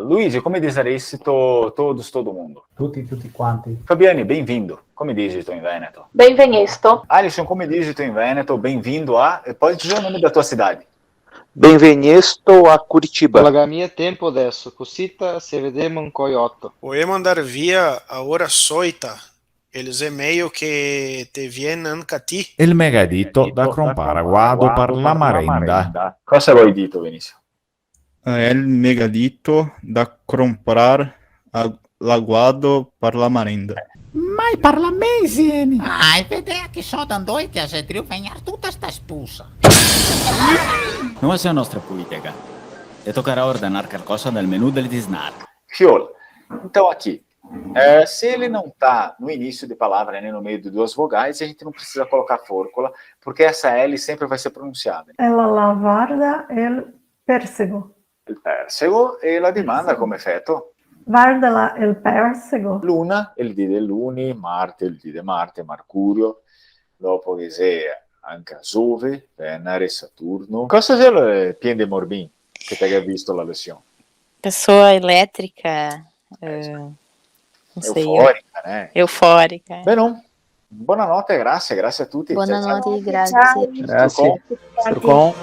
Luigi, come diz todo mundo? Tutti quanti. Fabiane, bem-vindo. Come diz in Veneto? Benvenisto. Alisson, come diz in Veneto? Bem-vindo a... Pode dizer o nome da tua cidade. Benvenuto a Curitiba. Pagaminha tempo adesso, cosita se vedemo un coiotto. Podemos andar via a ora soita, eles e-mail che te viene anche a ti. Il megadito da Cromparaguado per la marenda. Cosa vuoi dito, Benissimo? È il megadito da comprar laguado per la marenda. Mai parla mesi. Ai, vedere che so da doi che se triunfar tutta sta spusa. Não é a nossa política. Te tocará ordenar qualquer coisa no menu del Disnar. Fiola, então aqui, se ele não está no início de palavra nem no meio de duas vogais, a gente não precisa colocar fórmula, porque essa L sempre vai ser pronunciada. Ela lavarda il persego. Il persego e la dimanda come effetto? Guarda il persego. Luna, il D del Luni, Marte, il D de Marte, Mercurio, dopo che sia anche Giove, Venere, Saturno. Cosa c'è il piede morbin che ti hai visto la lezione? Pessoa elétrica, não sei. Euforica, né? Eufórica. Bene, buonanotte, grazie a tutti. Buonanotte, grazie. Grazie. Turcon.